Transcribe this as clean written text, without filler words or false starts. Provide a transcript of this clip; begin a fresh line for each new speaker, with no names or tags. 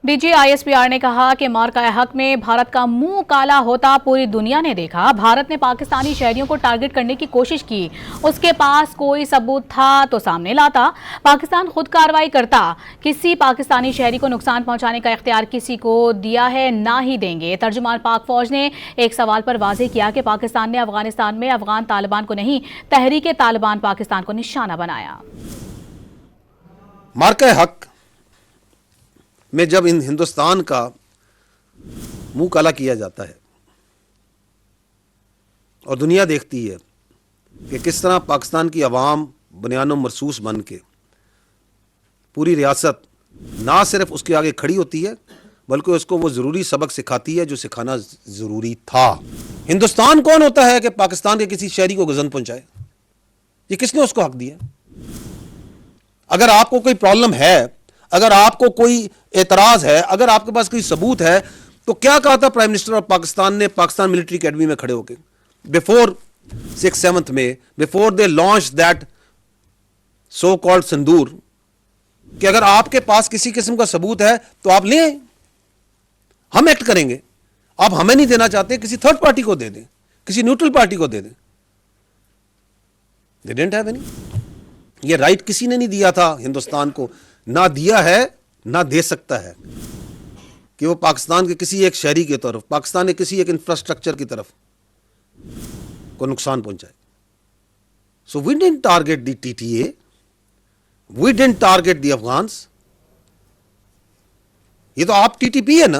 D G I S P R ने कहा कि मार्का हक में भारत का मुंह काला होता पूरी दुनिया ने देखा। भारत ने पाकिस्तानी शहरियों को टारगेट करने की कोशिश की, उसके पास कोई सबूत था तो सामने लाता। पाकिस्तान खुद कार्रवाई करता। किसी पाकिस्तानी शहरी को नुकसान पहुंचाने का इख्तियार किसी को दिया है ना ही देंगे। तर्जुमान पाक फौज ने एक सवाल पर वाज़ेह किया कि पाकिस्तान ने अफगानिस्तान में अफगान तालिबान को नहीं, तहरीक तालिबान पाकिस्तान को निशाना बनाया।
मार्का हक में जब इन हिंदुस्तान का मुंह काला किया जाता है और दुनिया देखती है कि किस तरह पाकिस्तान की आवाम बुनियानो मरसूस बन के पूरी रियासत ना सिर्फ उसके आगे खड़ी होती है बल्कि उसको वो ज़रूरी सबक सिखाती है जो सिखाना ज़रूरी था। हिंदुस्तान कौन होता है कि पाकिस्तान के किसी शहरी को गज़न पहुंचाए? ये किसने उसको हक दिया? अगर आपको कोई प्रॉब्लम है, अगर आपको कोई एतराज है, अगर आपके पास कोई सबूत है, तो क्या कहा था प्राइम मिनिस्टर ऑफ पाकिस्तान ने पाकिस्तान मिलिट्री एकेडमी में खड़े होकर बिफोर 6-7 में, before they launch that so called Sindoor, कि अगर आपके पास किसी किस्म का सबूत है तो आप ले आए, हम एक्ट करेंगे। आप हमें नहीं देना चाहते, किसी थर्ड पार्टी को दे दें, किसी न्यूट्रल पार्टी को दे दें। They didn't have any. ये राइट किसी ने नहीं दिया था हिंदुस्तान को, ना दिया है ना दे सकता है कि वो पाकिस्तान के किसी एक शहरी की तरफ, पाकिस्तान के किसी एक इंफ्रास्ट्रक्चर की तरफ को नुकसान पहुंचाए। So we didn't target the TTA, we didn't target the Afghans. ये तो आप TTP है ना।